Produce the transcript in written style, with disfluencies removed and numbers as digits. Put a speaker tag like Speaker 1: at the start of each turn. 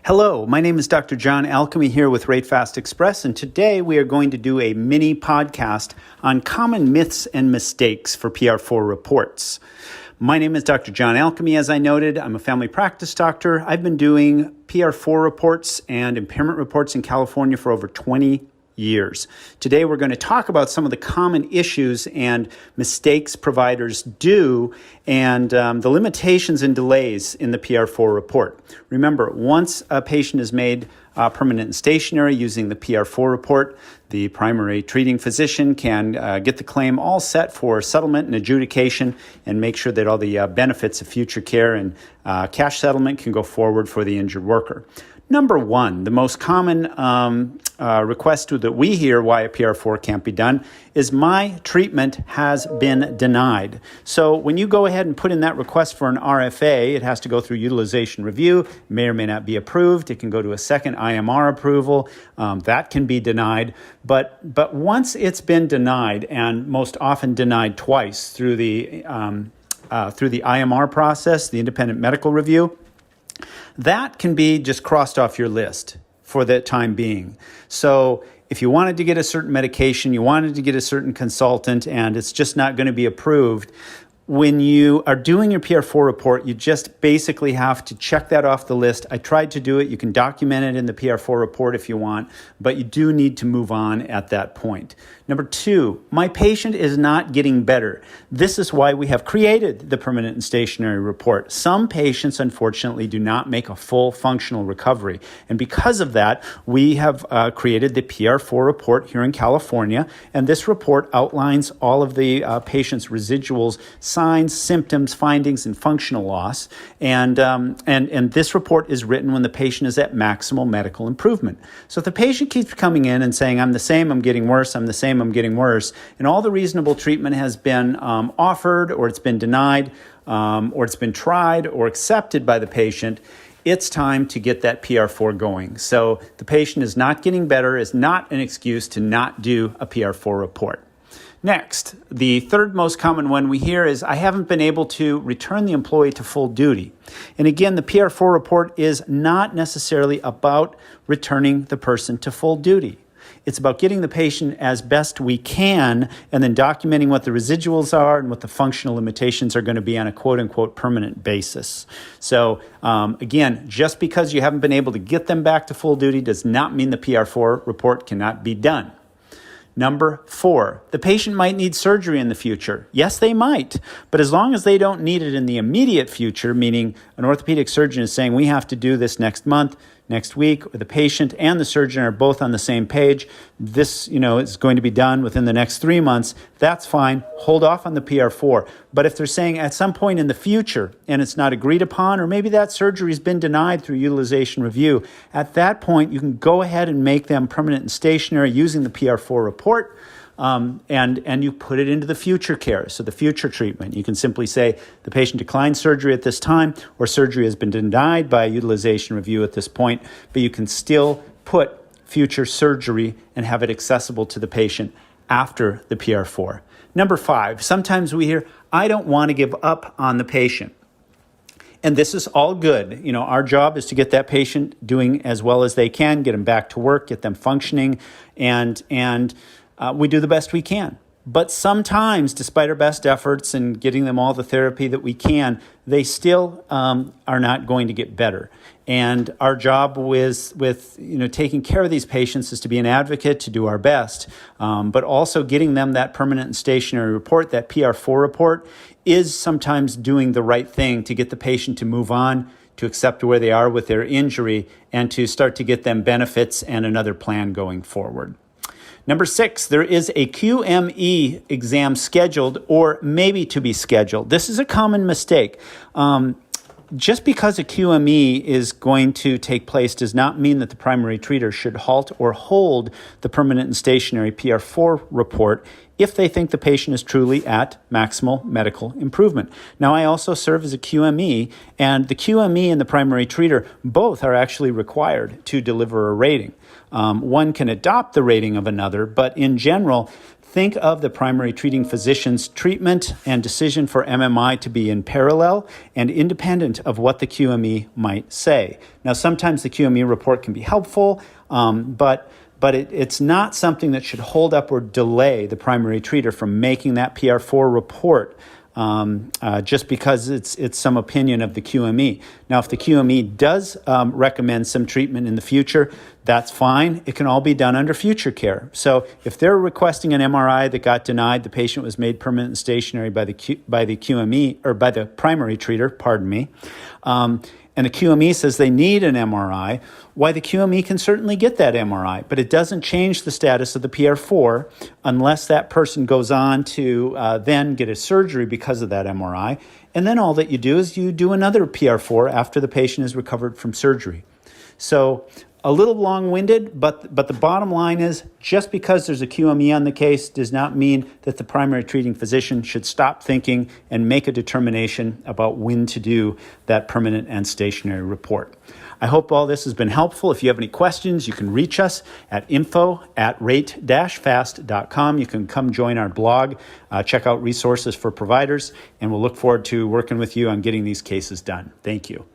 Speaker 1: Hello, my name is Dr. John Alchemy here with RateFast Express, and today we are going to do a mini podcast on common myths and mistakes for PR-4 reports. My name is Dr. John Alchemy, as I noted. I'm a family practice doctor. I've been doing PR-4 reports and impairment reports in California for over 20 years. Today we're going to talk about some of the common issues and mistakes providers do and the limitations and delays in the PR-4 report. Remember, once a patient is made permanent and stationary using the PR-4 report, the primary treating physician can get the claim all set for settlement and adjudication and make sure that all the benefits of future care and cash settlement can go forward for the injured worker. Number one, the most common request that we hear why a PR-4 can't be done is my treatment has been denied. So when you go ahead and put in that request for an RFA, it has to go through utilization review, it may or may not be approved. It can go to a second IMR approval. That can be denied. But once it's been denied, and most often denied twice through the IMR process, the independent medical review, that can be just crossed off your list for the time being. So if you wanted to get a certain medication, you wanted to get a certain consultant, and it's just not going to be approved, when you are doing your PR-4 report, you just basically have to check that off the list. I tried to do it. You can document it in the PR-4 report if you want, but you do need to move on at that point. Number two, my patient is not getting better. This is why we have created the permanent and stationary report. Some patients, unfortunately, do not make a full functional recovery. And because of that, we have created the PR-4 report here in California. And this report outlines all of the patient's residuals, signs, symptoms, findings, and functional loss. And this report is written when the patient is at maximal medical improvement. So if the patient keeps coming in and saying, I'm the same, I'm getting worse, I'm the same, I'm getting worse, and all the reasonable treatment has been offered, or it's been denied, or it's been tried or accepted by the patient, it's time to get that PR-4 going. So the patient is not getting better is not an excuse to not do a PR-4 report. Next, the third most common one we hear is, I haven't been able to return the employee to full duty. And again, the PR-4 report is not necessarily about returning the person to full duty. It's about getting the patient as best we can and then documenting what the residuals are and what the functional limitations are going to be on a quote-unquote permanent basis. So again, just because you haven't been able to get them back to full duty does not mean the PR-4 report cannot be done. Number four, the patient might need surgery in the future. Yes, they might, but as long as they don't need it in the immediate future, meaning an orthopedic surgeon is saying we have to do this next month, next week, or the patient and the surgeon are both on the same page, this is going to be done within the next 3 months, that's fine. Hold off on the PR-4. But if they're saying at some point in the future and it's not agreed upon, or maybe that surgery has been denied through utilization review, at that point you can go ahead and make them permanent and stationary using the PR-4 report. And you put it into the future care, so the future treatment. You can simply say the patient declined surgery at this time, or surgery has been denied by utilization review at this point, but you can still put future surgery and have it accessible to the patient after the PR-4. Number five, sometimes we hear, I don't want to give up on the patient. And this is all good. Our job is to get that patient doing as well as they can, get them back to work, get them functioning, and we do the best we can. But sometimes, despite our best efforts and getting them all the therapy that we can, they still are not going to get better. And our job with taking care of these patients is to be an advocate, to do our best, but also getting them that permanent and stationary report, that PR-4 report, is sometimes doing the right thing to get the patient to move on, to accept where they are with their injury, and to start to get them benefits and another plan going forward. Number six, there is a QME exam scheduled or maybe to be scheduled. This is a common mistake. Just because a QME is going to take place does not mean that the primary treater should halt or hold the permanent and stationary PR-4 report if they think the patient is truly at maximal medical improvement. Now, I also serve as a QME, and the QME and the primary treater both are actually required to deliver a rating. One can adopt the rating of another, but in general, think of the primary treating physician's treatment and decision for MMI to be in parallel and independent of what the QME might say. Now, sometimes the QME report can be helpful, but it's not something that should hold up or delay the primary treater from making that PR-4 report just because it's some opinion of the QME. Now, if the QME does recommend some treatment in the future, that's fine. It can all be done under future care. So if they're requesting an MRI that got denied, the patient was made permanent and stationary by the QME, or by the primary treater, pardon me, and the QME says they need an MRI, why the QME can certainly get that MRI, but it doesn't change the status of the PR-4 unless that person goes on to then get a surgery because of that MRI. And then all that you do is you do another PR-4 after the patient is recovered from surgery. So a little long-winded, but the bottom line is just because there's a QME on the case does not mean that the primary treating physician should stop thinking and make a determination about when to do that permanent and stationary report. I hope all this has been helpful. If you have any questions, you can reach us at info@rate-fast.com. You can come join our blog, check out resources for providers, and we'll look forward to working with you on getting these cases done. Thank you.